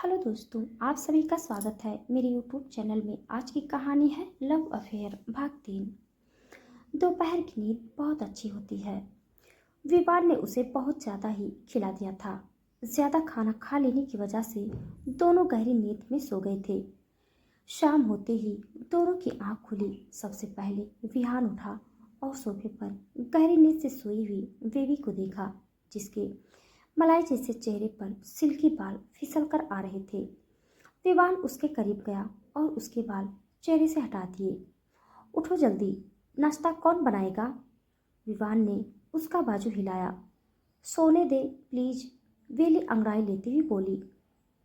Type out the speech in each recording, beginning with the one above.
Hello दोस्तों, आप सभी का स्वागत है मेरे यूट्यूब चैनल में। आज की कहानी है लव अफेयर भाग 3। दोपहर की नींद बहुत अच्छी होती है। विवान ने उसे बहुत ज़्यादा ही खिला दिया था। ज़्यादा खाना खा लेने की वजह से दोनों गहरी नींद में सो गए थे। शाम होते ही दोनों की आंख खुली। सबसे पहले विहान उठा और सोफे पर गहरी नींद से सोई हुई बेबी को देखा, जिसके मलाई जैसे चेहरे पर सिल्की बाल फिसल कर आ रहे थे। विवान उसके करीब गया और उसके बाल चेहरे से हटा दिए। उठो जल्दी, नाश्ता कौन बनाएगा? विवान ने उसका बाजू हिलाया। सोने दे प्लीज, वेली अंगड़ाई लेती हुई बोली।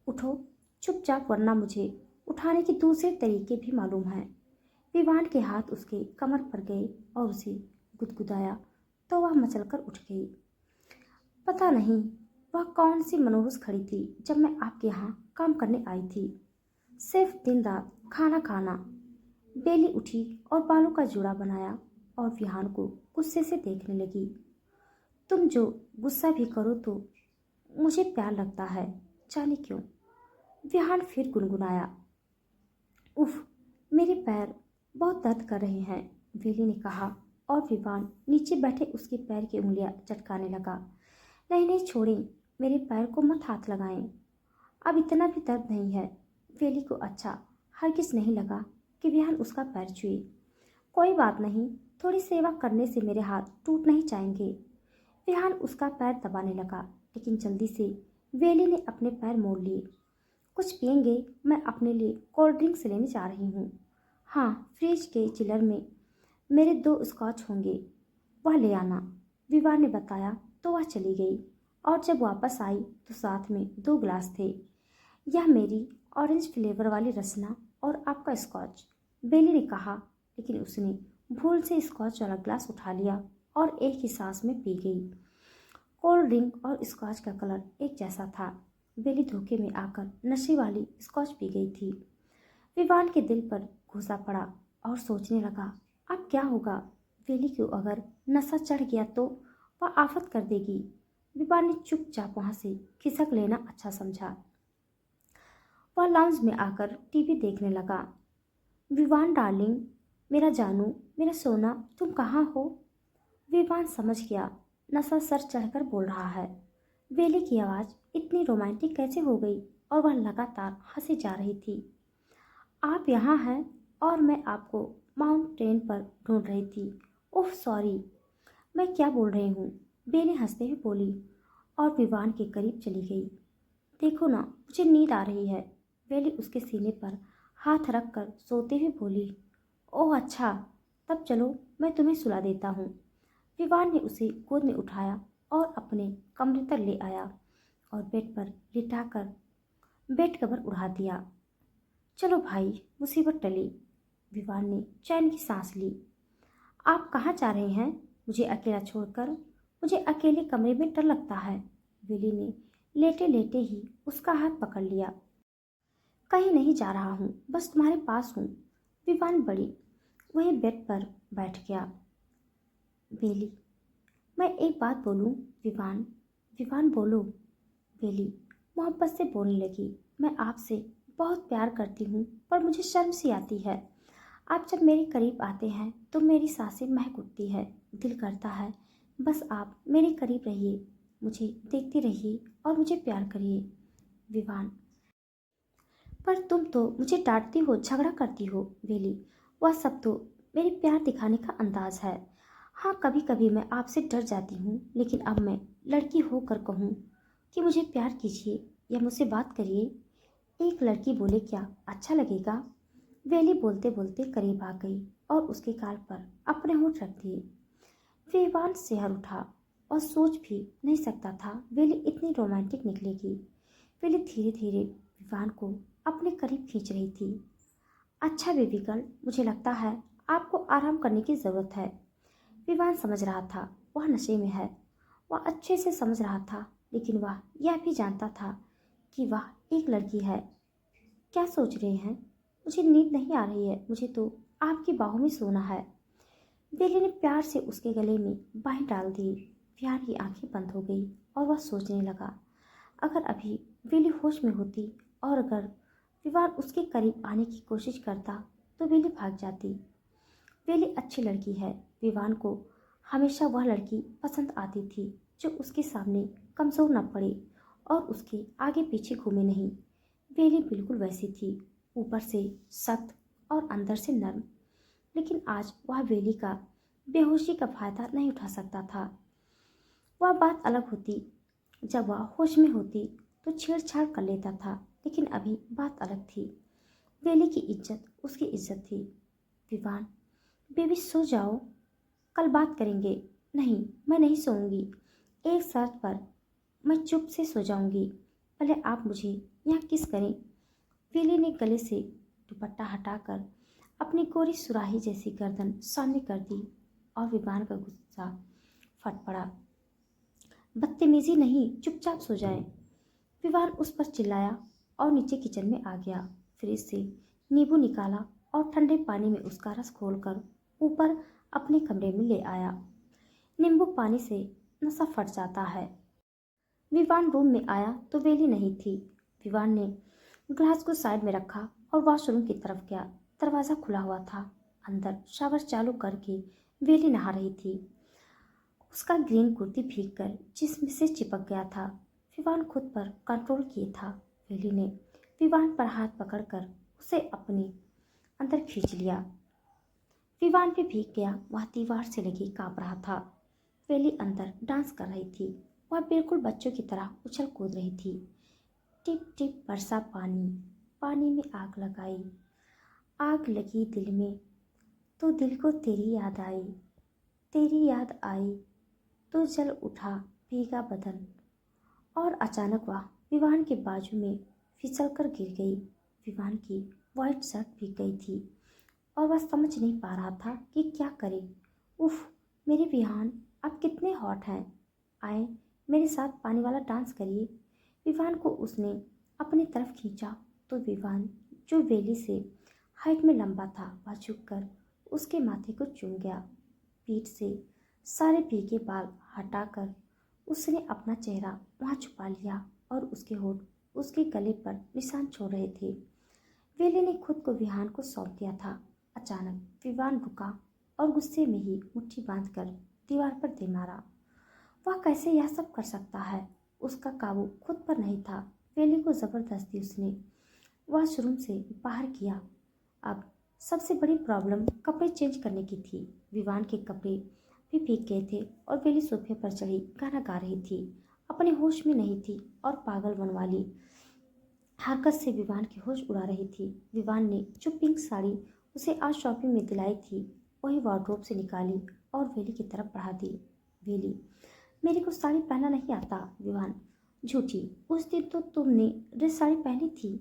उठो चुपचाप, वरना मुझे उठाने के दूसरे तरीके भी मालूम है। विवान के हाथ उसके कमर पर गए और उसे गुदगुदाया तो वह मचलकर उठ गई। पता नहीं वह कौन सी मनोहूस खड़ी थी जब मैं आपके यहाँ काम करने आई थी। सिर्फ दिन रात खाना खाना। बेली उठी और बालों का जूड़ा बनाया और विहान को गुस्से से देखने लगी। तुम जो गुस्सा भी करो तो मुझे प्यार लगता है, जाने क्यों। विहान फिर गुनगुनाया। उफ, मेरे पैर बहुत दर्द कर रहे हैं, बेली ने कहा और विवान नीचे बैठे उसके पैर की उंगलियां चटकाने लगा। नहीं नहीं छोड़ें, मेरे पैर को मत हाथ लगाएं, अब इतना भी दर्द नहीं है। वेली को अच्छा हरगिज नहीं लगा कि विहान उसका पैर छुए। कोई बात नहीं, थोड़ी सेवा करने से मेरे हाथ टूट नहीं जाएंगे। विहान उसका पैर दबाने लगा, लेकिन जल्दी से वेली ने अपने पैर मोड़ लिए। कुछ पियेंगे? मैं अपने लिए कोल्ड ड्रिंक्स लेने जा रही हूँ। हाँ, फ्रिज के चिलर में मेरे 2 स्कॉच होंगे, वह ले आना, विवान ने बताया तो वह चली गई। और जब वापस आई तो साथ में 2 गिलास थे। यह मेरी ऑरेंज फ्लेवर वाली रसना और आपका स्कॉच, बेली ने कहा, लेकिन उसने भूल से स्कॉच वाला गिलास उठा लिया और एक ही सांस में पी गई। कोल्ड ड्रिंक और स्कॉच का कलर एक जैसा था। बेली धोखे में आकर नशे वाली स्कॉच पी गई थी। विवान के दिल पर घुसा पड़ा और सोचने लगा, अब क्या होगा? बेली को अगर नशा चढ़ गया तो वह आफत कर देगी। विवान ने चुपचाप वहां से खिसक लेना अच्छा समझा। वह लाउंज में आकर टीवी देखने लगा। विवान डार्लिंग, मेरा जानू, मेरा सोना, तुम कहाँ हो? विवान समझ गया नशा सर चढ़कर बोल रहा है। बेली की आवाज़ इतनी रोमांटिक कैसे हो गई और वह लगातार हंसी जा रही थी। आप यहाँ हैं और मैं आपको माउंटेन पर ढूंढ रही थी। ओह सॉरी, मैं क्या बोल रही हूँ, बेली हंसते हुए बोली और विवान के करीब चली गई। देखो ना, मुझे नींद आ रही है, बेली उसके सीने पर हाथ रख कर सोते हुए बोली। ओह अच्छा, तब चलो मैं तुम्हें सुला देता हूँ। विवान ने उसे गोद में उठाया और अपने कमरे तक ले आया और बेड पर लिटाकर बेड कवर उड़ा दिया। चलो भाई, मुसीबत टली, विवान ने चैन की सांस ली। आप कहाँ जा रहे हैं? मुझे अकेला छोड़कर? मुझे अकेले कमरे में डर लगता है। विली ने लेटे लेटे ही उसका हाथ पकड़ लिया। कहीं नहीं जा रहा हूँ, बस तुम्हारे पास हूँ। विवान बड़ी वहीं बेड पर बैठ गया। बेली, मैं एक बात बोलूँ? विवान, विवान बोलो। बेली मोहब्बत से बोलने लगी। मैं आपसे बहुत प्यार करती हूँ, पर मुझे शर्म सी आती है। आप जब मेरे करीब आते हैं तो मेरी सांसें महक उठती है। दिल करता है बस आप मेरे करीब रहिए, मुझे देखते रहिए और मुझे प्यार करिए। विवान, पर तुम तो मुझे डांटती हो, झगड़ा करती हो। बेली, वह सब तो मेरे प्यार दिखाने का अंदाज है। हाँ, कभी कभी मैं आपसे डर जाती हूँ, लेकिन अब मैं लड़की होकर कहूँ कि मुझे प्यार कीजिए या मुझसे बात करिए, एक लड़की बोले क्या अच्छा लगेगा? बेली बोलते बोलते करीब आ गई और उसके गाल पर अपने होंठ रख दिए। विवान सिहर उठा और सोच भी नहीं सकता था बेली इतनी रोमांटिक निकलेगी। बेली धीरे धीरे विवान को अपने करीब खींच रही थी। अच्छा बेबी गर्ल, मुझे लगता है आपको आराम करने की ज़रूरत है। विवान समझ रहा था वह नशे में है। वह अच्छे से समझ रहा था, लेकिन वह यह भी जानता था कि वह एक लड़की है। क्या सोच रहे हैं? मुझे नींद नहीं आ रही है, मुझे तो आपकी बाहों में सोना है। बेली ने प्यार से उसके गले में बाहें डाल दी। प्यार की आंखें बंद हो गई और वह सोचने लगा, अगर अभी बेली होश में होती और अगर विवान उसके करीब आने की कोशिश करता तो वेली भाग जाती। वेली अच्छी लड़की है। विवान को हमेशा वह लड़की पसंद आती थी जो उसके सामने कमज़ोर न पड़े और उसके आगे पीछे घूमे नहीं। वेली बिल्कुल वैसी थी, ऊपर से सख्त और अंदर से नर्म। लेकिन आज वह वेली का बेहोशी का फायदा नहीं उठा सकता था। वह बात अलग होती, जब वह होश में होती तो छेड़छाड़ कर लेता था, लेकिन अभी बात अलग थी। वेली की इज्जत उसकी इज्जत थी। विवान, बेबी सो जाओ, कल बात करेंगे। नहीं, मैं नहीं सोऊंगी, एक शर्त पर। मैं चुप से सो जाऊंगी, भले आप मुझे यहाँ किस करें। वेली ने गले से दुपट्टा हटाकर अपनी कोरी सुराही जैसी गर्दन सामने कर दी और विवान का गुस्सा फट पड़ा। बदतमीजी नहीं, चुपचाप सो जाए। विवान उस पर चिल्लाया और नीचे किचन में आ गया। फ्रिज से नींबू निकाला और ठंडे पानी में उसका रस घोलकर ऊपर अपने कमरे में ले आया। नींबू पानी से नशा फट जाता है। विवान रूम में आया तो वेली नहीं थी। विवान ने ग्लास को साइड में रखा और वॉशरूम की तरफ गया। दरवाज़ा खुला हुआ था। अंदर शावर चालू करके वेली नहा रही थी। उसका ग्रीन कुर्ती भीग कर जिस्म से चिपक गया था। विवान खुद पर कंट्रोल किए था। वेली ने विवान पर हाथ पकड़कर उसे अपने अंदर खींच लिया। विवान भी भीग गया। वह दीवार से लगी काँप रहा था। वेली अंदर डांस कर रही थी। वह बिल्कुल बच्चों की तरह उछल कूद रही थी। टिप टिप बरसा पानी, पानी में आग लगाई, आग लगी दिल में तो दिल को तेरी याद आई, तेरी याद आई तो जल उठा भीगा बदन। और अचानक वह विवान के बाजू में फिसल कर गिर गई। विवान की वाइट शर्ट भीग गई थी और वह समझ नहीं पा रहा था कि क्या करे। उफ, मेरे विहान, आप कितने हॉट हैं। आए, मेरे साथ पानी वाला डांस करिए। विवान को उसने अपनी तरफ खींचा तो विवान, जो वेली से हाइट में लंबा था, वह झुककर उसके माथे को चूम गया। पीठ से सारे भीगे बाल हटाकर उसने अपना चेहरा वहाँ छुपा लिया और उसके होठ उसके गले पर निशान छोड़ रहे थे। वेली ने खुद को विहान को सौंप दिया था। अचानक विवान रुका और गुस्से में ही मुट्ठी बांधकर दीवार पर दे मारा। वह कैसे यह सब कर सकता है? उसका काबू खुद पर नहीं था। वेली को जबरदस्ती उसने वॉशरूम से बाहर किया। अब सबसे बड़ी प्रॉब्लम कपड़े चेंज करने की थी। विवान के कपड़े भी भीग गए थे और वेली सोफे पर चढ़ी गाना गा रही थी। अपने होश में नहीं थी और पागलपन वाली हरकत से विवान की होश उड़ा रही थी। विवान ने जो पिंक साड़ी उसे आज शॉपिंग में दिलाई थी, वही वार्डरोब से निकाली और वेली की तरफ बढ़ा दी। वेली, मेरे को साड़ी पहनना नहीं आता। विवान, झूठी, उस दिन तो तुमने ड्रेस साड़ी पहनी थी।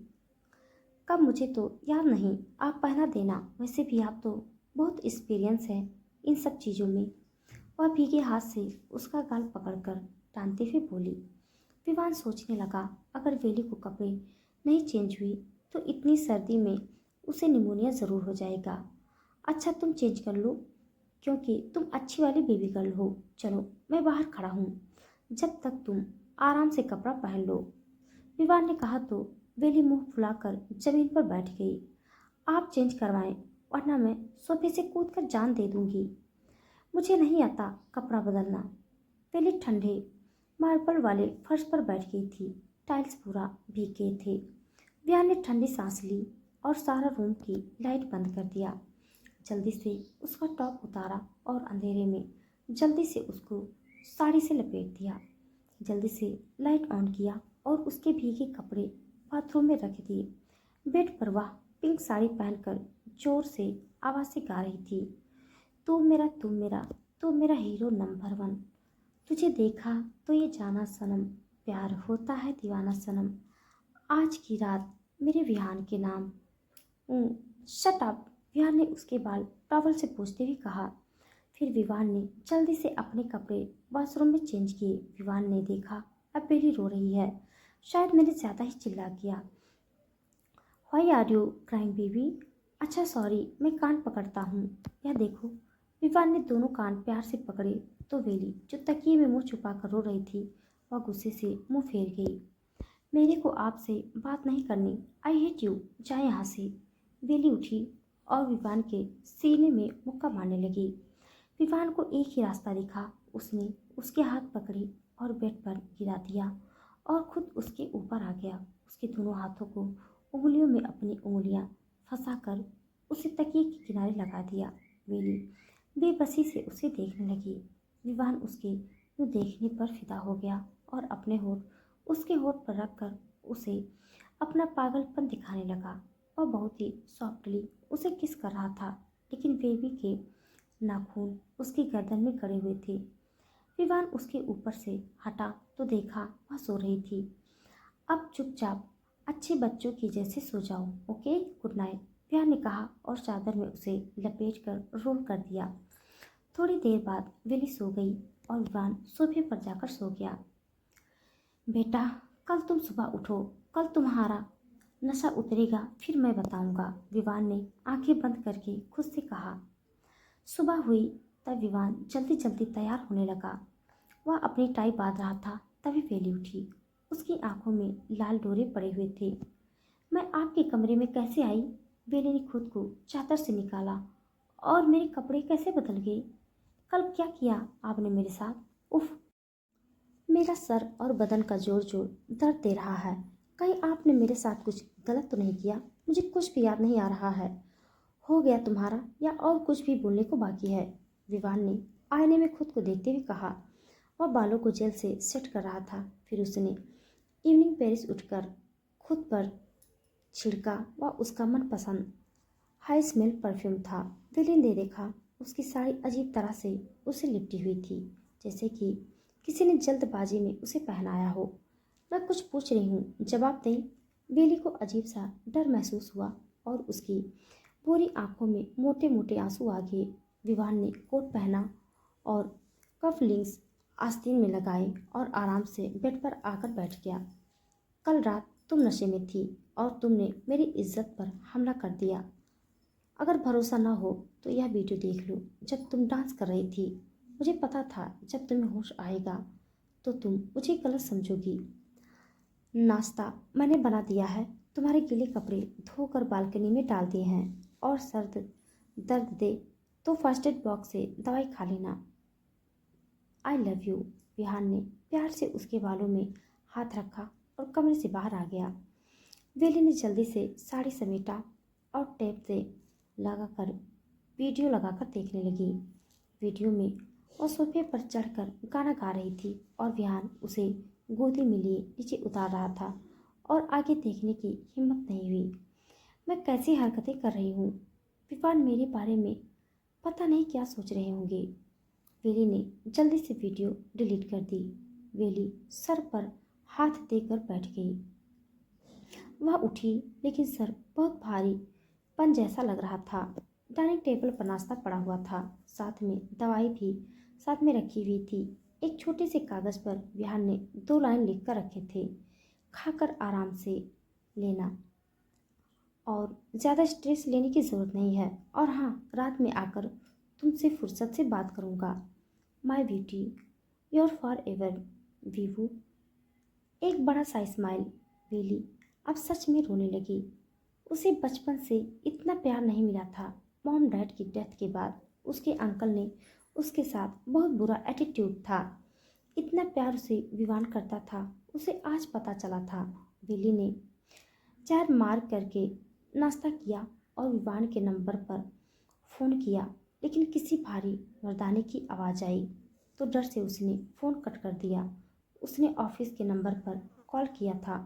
कब? मुझे तो याद नहीं, आप पहना देना। वैसे भी आप तो बहुत एक्सपीरियंस है इन सब चीज़ों में। वह भीगे हाथ से उसका गाल पकड़कर टानते हुए बोली। विवान सोचने लगा, अगर वेली को कपड़े नहीं चेंज हुई तो इतनी सर्दी में उसे निमोनिया ज़रूर हो जाएगा। अच्छा, तुम चेंज कर लो, क्योंकि तुम अच्छी वाली बेबी गर्ल हो। चलो, मैं बाहर खड़ा हूँ, जब तक तुम आराम से कपड़ा पहन लो। विवान ने कहा तो वेली मुंह फुलाकर जमीन पर बैठ गई। आप चेंज करवाएं, वरना मैं सोफे से कूद कर जान दे दूंगी। मुझे नहीं आता कपड़ा बदलना। वेली ठंडे मार्बल वाले फर्श पर बैठ गई थी। टाइल्स पूरा भीग गए थे। विहान ने ठंडी सांस ली और सारा रूम की लाइट बंद कर दिया। जल्दी से उसका टॉप उतारा और अंधेरे में जल्दी से उसको साड़ी से लपेट दिया। जल्दी से लाइट ऑन किया और उसके भीगे कपड़े बाथरूम में रख दिए। बेड पर वह पिंक साड़ी पहनकर जोर से आवाज़ से गा रही थी। तू मेरा, तू मेरा, तू मेरा हीरो नंबर 1। तुझे देखा तो ये जाना सनम, प्यार होता है दीवाना सनम, आज की रात मेरे विहान के नाम। शट अप, विहान ने उसके बाल टॉवल से पोंछते हुए कहा। फिर विवान ने जल्दी से अपने कपड़े बाथरूम में चेंज किए। विवान ने देखा अब बेली रो रही है। शायद मैंने ज़्यादा ही चिल्ला किया। Why are you crying baby? अच्छा सॉरी, मैं कान पकड़ता हूँ। यह देखो। विवान ने दोनों कान प्यार से पकड़े तो वेली, जो तकिए में मुंह छुपा कर रो रही थी, वह गुस्से से मुंह फेर गई। मेरे को आपसे बात नहीं करनी। आई हेट यू, जाए यहाँ से। बेली उठी और विवान के सीने में मुक्का मारने लगी। विवान को एक ही रास्ता दिखा। उसने उसके हाथ पकड़े और बेड पर गिरा दिया और खुद उसके ऊपर आ गया। उसके दोनों हाथों को उंगलियों में अपनी उंगलियां फंसाकर उसे तकिए के किनारे लगा दिया। बेली बेबसी से उसे देखने लगी। विवान उसके यूं देखने पर फिदा हो गया और अपने होठ उसके होठ पर रखकर उसे अपना पागलपन दिखाने लगा और बहुत ही सॉफ्टली उसे किस कर रहा था, लेकिन बेबी के नाखून उसकी गर्दन में गड़े हुए थे। विवान उसके ऊपर से हटा तो देखा वह सो रही थी। अब चुपचाप अच्छे बच्चों की जैसे सो जाओ, ओके, गुड नाइट, प्यार ने कहा और चादर में उसे लपेट कर रोल कर दिया। थोड़ी देर बाद विली सो गई और विवान सोफे पर जाकर सो गया। बेटा, कल तुम सुबह उठो, कल तुम्हारा नशा उतरेगा, फिर मैं बताऊंगा, विवान ने आंखें बंद करके खुद से कहा। सुबह हुई तब विवान जल्दी जल्दी तैयार होने लगा। वह अपनी टाई बांध रहा था तभी बेली उठी। उसकी आंखों में लाल डोरे पड़े हुए थे। मैं आपके कमरे में कैसे आई? बेली ने खुद को चादर से निकाला। और मेरे कपड़े कैसे बदल गए? कल क्या किया आपने मेरे साथ? उफ, मेरा सर और बदन का जोर जोर दर्द दे रहा है। कहीं आपने मेरे साथ कुछ गलत तो नहीं किया? मुझे कुछ भी याद नहीं आ रहा है। हो गया तुम्हारा, या और कुछ भी बोलने को बाकी है? विवान ने आईने में खुद को देखते हुए कहा। वह बालों को जेल से सेट कर रहा था। फिर उसने इवनिंग पेरिस उठकर खुद पर छिड़का। वह उसका मनपसंद हाई स्मेल परफ्यूम था। विली ने देखा उसकी साड़ी अजीब तरह से उसे लिपटी हुई थी, जैसे कि किसी ने जल्दबाजी में उसे पहनाया हो। मैं कुछ पूछ रही हूँ, जवाब दें। बेली को अजीब सा डर महसूस हुआ और उसकी पूरी आंखों में मोटे मोटे आंसू आ गए। विवान ने कोट पहना और कफ लिंक्स आस्तीन में लगाए और आराम से बेड पर आकर बैठ गया। कल रात तुम नशे में थी और तुमने मेरी इज्जत पर हमला कर दिया। अगर भरोसा ना हो तो यह वीडियो देख लो। जब तुम डांस कर रही थी, मुझे पता था जब तुम्हें होश आएगा तो तुम मुझे गलत समझोगी। नाश्ता मैंने बना दिया है। तुम्हारे गीले कपड़े धोकर बालकनी में डाल दिए हैं और सर्द दर्द दे तो फर्स्ट एड बॉक्स से दवाई खा लेना। I love you. विहान ने प्यार से उसके बालों में हाथ रखा और कमरे से बाहर आ गया। वेली ने जल्दी से साड़ी समेटा और टेप से लगाकर वीडियो लगाकर देखने लगी। वीडियो में वह सोफे पर चढ़कर गाना गा रही थी और विहान उसे गोदी में लिए नीचे उतार रहा था और आगे देखने की हिम्मत नहीं हुई। मैं कैसी हरकतें कर रही हूँ? विवान मेरे बारे में पता नहीं क्या सोच रहे होंगे। वेली ने जल्दी से वीडियो डिलीट कर दी। वेली सर पर हाथ देकर बैठ गई। वह उठी लेकिन सर बहुत भारी पन जैसा लग रहा था। डाइनिंग टेबल पर नाश्ता पड़ा हुआ था, साथ में दवाई भी साथ में रखी हुई थी। एक छोटे से कागज पर विहान ने 2 लाइन लिख कर रखे थे। खाकर आराम से लेना और ज़्यादा स्ट्रेस लेने की ज़रूरत नहीं है। और हाँ, रात में आकर तुमसे फुर्सत से बात करूँगा। My beauty, your forever, वीवू। एक बड़ा सा स्माइल। वेली अब सच में रोने लगी। उसे बचपन से इतना प्यार नहीं मिला था। मॉम डैड की डेथ के बाद उसके अंकल ने उसके साथ बहुत बुरा एटीट्यूड था। इतना प्यार उसे विवान करता था, उसे आज पता चला था। वेली ने 4 मार करके नाश्ता किया और विवान के नंबर पर फ़ोन किया, लेकिन किसी भारी मर्दाने की आवाज़ आई तो डर से उसने फ़ोन कट कर दिया। उसने ऑफिस के नंबर पर कॉल किया था।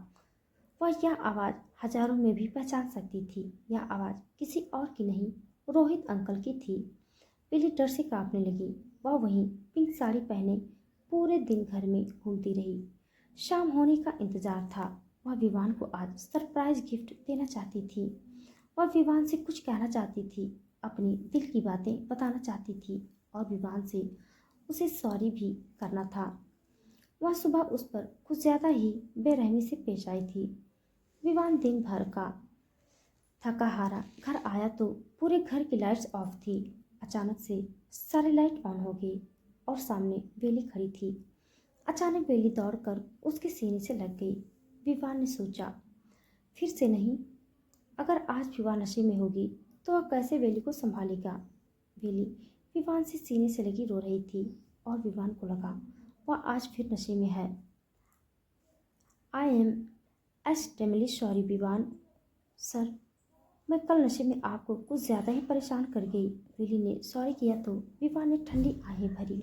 वह यह आवाज़ हजारों में भी पहचान सकती थी। यह आवाज़ किसी और की नहीं, रोहित अंकल की थी। पीली डर से कांपने लगी। वह वहीं पिंक साड़ी पहने पूरे दिन घर में घूमती रही। शाम होने का इंतजार था। वह विवान को आज सरप्राइज गिफ्ट देना चाहती थी। वह विवान से कुछ कहना चाहती थी, अपनी दिल की बातें बताना चाहती थी और विवान से उसे सॉरी भी करना था। वह सुबह उस पर कुछ ज़्यादा ही बेरहमी से पेश आई थी। विवान दिन भर का थका हारा घर आया तो पूरे घर की लाइट्स ऑफ थी। अचानक से सारी लाइट ऑन हो गई और सामने बेली खड़ी थी। अचानक बेली दौड़कर उसके सीने से लग गई। विवान ने सोचा। फिर से नहीं। अगर आज विवान नशे में होगी तो वह कैसे वेली को संभालेगा। वेली विवान से सीने से लगी रो रही थी और विवान को लगा वह आज फिर नशे में है। I am extremely sorry Vivaan. Sir, मैं कल नशे में आपको कुछ ज़्यादा ही परेशान कर गई। वेली ने सॉरी किया तो विवान ने ठंडी आहें भरी।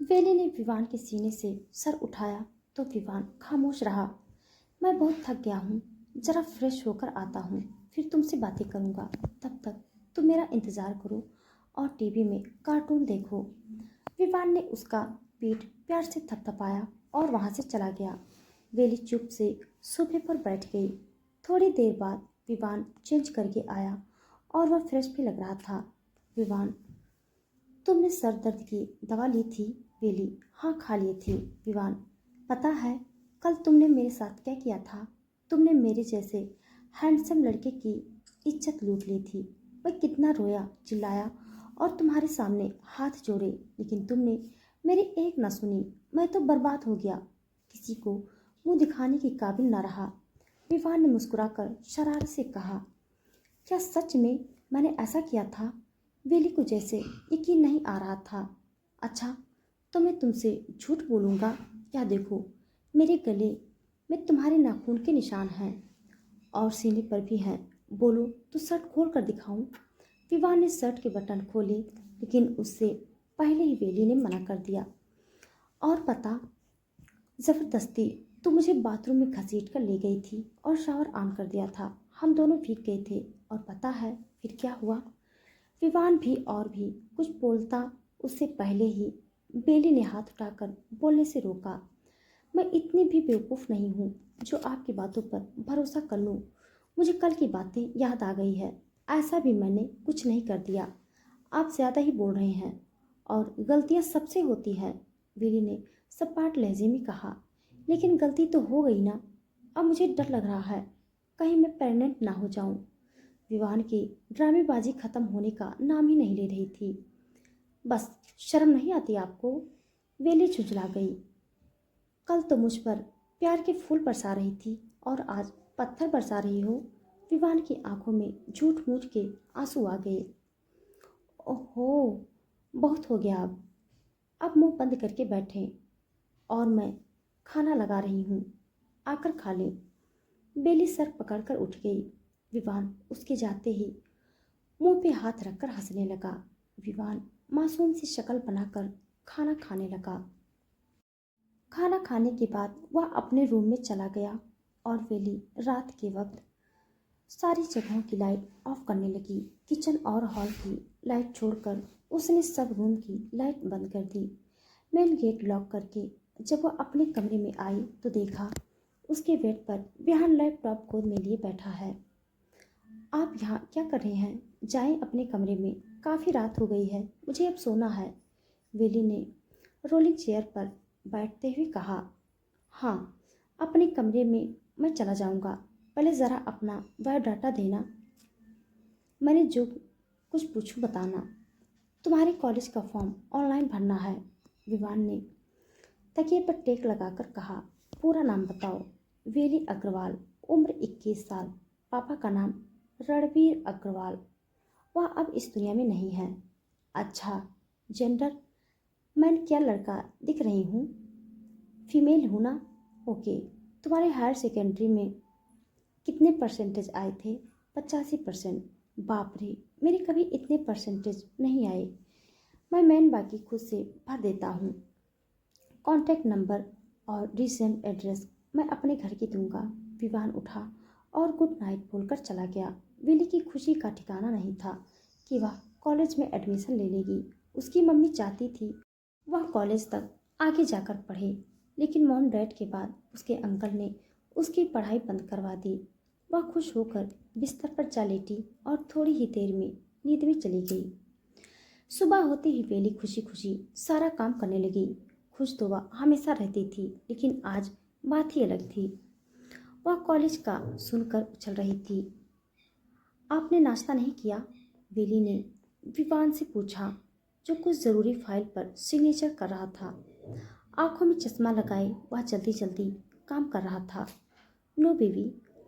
वेली ने विवान के सीने से सर उठाया तो विवान खामोश रहा। मैं बहुत थक गया हूँ, ज़रा फ्रेश होकर आता हूँ, फिर तुमसे बातें करूँगा। तब तक तुम मेरा इंतज़ार करो और टीवी में कार्टून देखो। विवान ने उसका पीठ प्यार से थपथपाया और वहाँ से चला गया। वेली चुप से सोफे पर बैठ गई। थोड़ी देर बाद विवान चेंज करके आया और वह फ्रेश भी लग रहा था। विवान, तुमने सर दर्द की दवा ली थी? वेली, हाँ खा ली थी। विवान, पता है कल तुमने मेरे साथ क्या किया था? तुमने मेरे जैसे हैंडसम लड़के की इज्जत लूट ली थी। मैं कितना रोया चिल्लाया और तुम्हारे सामने हाथ जोड़े, लेकिन तुमने मेरी एक न सुनी। मैं तो बर्बाद हो गया, किसी को मुंह दिखाने के काबिल न रहा। विवान ने मुस्कुराकर शरारत से कहा, क्या सच में मैंने ऐसा किया था? वेली को जैसे यकीन नहीं आ रहा था। अच्छा, तो मैं तुमसे झूठ बोलूँगा? क्या देखो, मेरे गले में तुम्हारे नाखून के निशान हैं और सीने पर भी हैं। बोलो तो शर्ट खोल कर दिखाऊं? विवान ने शर्ट के बटन खोले, लेकिन उससे पहले ही वेली ने मना कर दिया। और पता, ज़बरदस्ती तो मुझे बाथरूम में घसीट कर ले गई थी और शावर ऑन कर दिया था। हम दोनों भीग गए थे और पता है फिर क्या हुआ? विवान भी और भी कुछ बोलता उससे पहले ही बेली ने हाथ उठाकर बोलने से रोका। मैं इतनी भी बेवकूफ़ नहीं हूँ जो आपकी बातों पर भरोसा कर लूँ। मुझे कल की बातें याद आ गई है। ऐसा भी मैंने कुछ नहीं कर दिया। आप ज़्यादा ही बोल रहे हैं और गलतियाँ सबसे होती हैं। बेली ने सपाट लहजे में कहा, लेकिन गलती तो हो गई ना। अब मुझे डर लग रहा है कहीं मैं प्रेग्नेंट ना हो जाऊं। विवान की ड्रामेबाजी खत्म होने का नाम ही नहीं ले रही थी। बस शर्म नहीं आती आपको? वेली झुंझला गई। कल तो मुझ पर प्यार के फूल बरसा रही थी और आज पत्थर बरसा रही हो। विवान की आंखों में झूठ मूठ के आंसू आ गए। ओहो, बहुत हो गया। अब मुंह बंद करके बैठें और मैं खाना लगा रही हूँ, आकर खा लें। बेली सर पकड़कर उठ गई। विवान उसके जाते ही मुंह पे हाथ रखकर हंसने लगा। विवान मासूम सी शक्ल बनाकर खाना खाने लगा। खाना खाने के बाद वह अपने रूम में चला गया और वेली रात के वक्त सारी जगहों की लाइट ऑफ करने लगी। किचन और हॉल की लाइट छोड़कर उसने सब रूम की लाइट बंद कर दी। मेन गेट लॉक करके जब वह अपने कमरे में आई तो देखा उसके बेड पर विहान लैपटॉप गोद में लिए बैठा है। आप यहाँ क्या कर रहे हैं? जाएं अपने कमरे में, काफ़ी रात हो गई है, मुझे अब सोना है। वेली ने रोलिंग चेयर पर बैठते हुए कहा। हाँ, अपने कमरे में मैं चला जाऊँगा, पहले ज़रा अपना बायोडाटा देना। मैंने जो कुछ पूछूं बताना। तुम्हारे कॉलेज का फॉर्म ऑनलाइन भरना है। विवान ने तकिए पर टेक लगाकर कहा। पूरा नाम बताओ। वेली अग्रवाल, उम्र 21 साल, पापा का नाम रणवीर अग्रवाल। वह अब इस दुनिया में नहीं है। अच्छा, जेंडर? मैं क्या लड़का दिख रही हूँ? फीमेल हूँ ना? ओके। तुम्हारे हायर सेकेंडरी में कितने परसेंटेज आए थे? 85%। बाप रे, मेरे कभी इतने परसेंटेज नहीं आए। मैं मैन बाकी खुद से भर देता हूँ। कॉन्टैक्ट नंबर और रीसेंट एड्रेस मैं अपने घर की दूंगा। विवान उठा और गुड नाइट बोलकर चला गया। विली की खुशी का ठिकाना नहीं था कि वह कॉलेज में एडमिशन ले लेगी। उसकी मम्मी चाहती थी वह कॉलेज तक आगे जाकर पढ़े, लेकिन मॉम डैड के बाद उसके अंकल ने उसकी पढ़ाई बंद करवा दी। वह खुश होकर बिस्तर पर जा लेटी और थोड़ी ही देर में नींद में चली गई। सुबह होते ही बेली खुशी खुशी सारा काम करने लगी। खुश तो वह हमेशा रहती थी, लेकिन आज बात ही अलग थी। वह कॉलेज का सुनकर उछल रही थी। आपने नाश्ता नहीं किया? बेली ने विवान से पूछा, जो कुछ ज़रूरी फाइल पर सिग्नेचर कर रहा था। आंखों में चश्मा लगाए वह जल्दी जल्दी काम कर रहा था। लो बेबी,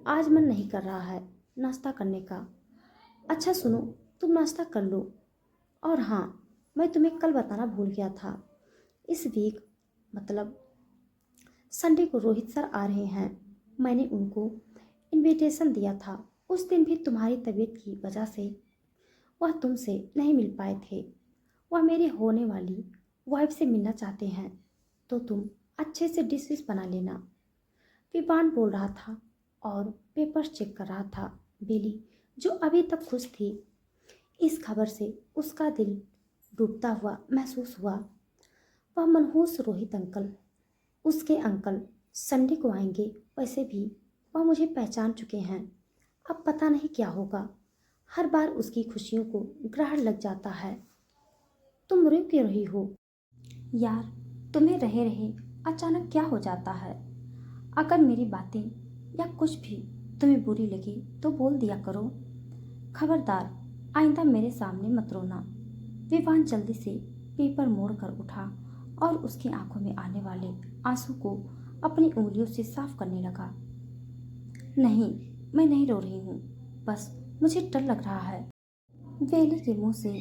आज मन नहीं कर रहा है नाश्ता करने का। अच्छा सुनो, तुम नाश्ता कर लो। और हाँ, मैं तुम्हें कल बताना भूल गया था। इस वीक मतलब संडे को रोहित सर आ रहे हैं। मैंने उनको इनविटेशन दिया था। उस दिन भी तुम्हारी तबीयत की वजह से वह तुमसे नहीं मिल पाए थे। वह मेरी होने वाली वाइफ से मिलना चाहते हैं, तो तुम अच्छे से डिशेस बना लेना। विवान बोल रहा था और पेपर्स चेक कर रहा था। बेली, जो अभी तक खुश थी, इस खबर से उसका दिल डूबता हुआ महसूस हुआ। वह मनहूस रोहित अंकल, उसके अंकल संडे को आएंगे। वैसे भी वह मुझे पहचान चुके हैं। अब पता नहीं क्या होगा। हर बार उसकी खुशियों को ग्रहण लग जाता है। तुम रो क्यों रही हो यार? तुम्हें रहे रहे अचानक क्या हो जाता है? अगर मेरी बातें या कुछ भी तुम्हें बुरी लगी तो बोल दिया करो। खबरदार, आइंदा मेरे सामने मत रोना। विवान जल्दी से पेपर मोड़ कर उठा और उसकी आंखों में आने वाले आंसू को अपनी उंगलियों से साफ करने लगा। नहीं, मैं नहीं रो रही हूँ, बस मुझे डर लग रहा है। वेली के मुंह से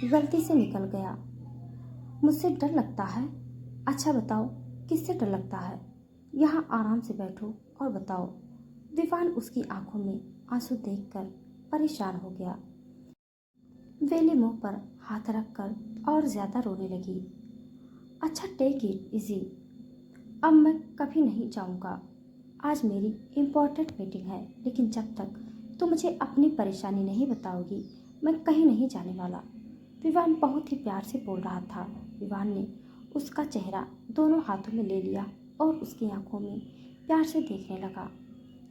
गलती से निकल गया, मुझसे डर लगता है? अच्छा बताओ, किससे डर लगता है? यहाँ आराम से बैठो और बताओ। विवान उसकी आंखों में आंसू देखकर परेशान हो गया। वेली मुंह पर हाथ रखकर और ज्यादा रोने लगी। अच्छा, टेक इट इजी। अब मैं कभी नहीं जाऊंगा। आज मेरी इम्पोर्टेंट मीटिंग है, लेकिन जब तक तुम मुझे अपनी परेशानी नहीं बताओगी, मैं कहीं नहीं जाने वाला। विवान बहुत ही प्यार से बोल रहा था। विवान ने उसका चेहरा दोनों हाथों में ले लिया और उसकी आंखों में प्यार से देखने लगा।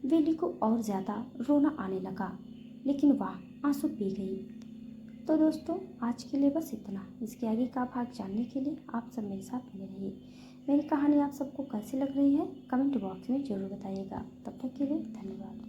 वेली को और ज़्यादा रोना आने लगा, लेकिन वह आंसू पी गई। तो दोस्तों, आज के लिए बस इतना। इसके आगे का भाग जानने के लिए आप सब मेरे साथ बने रहिए। मेरी कहानी आप सबको कैसी लग रही है कमेंट बॉक्स में ज़रूर बताइएगा। तब तक के लिए धन्यवाद।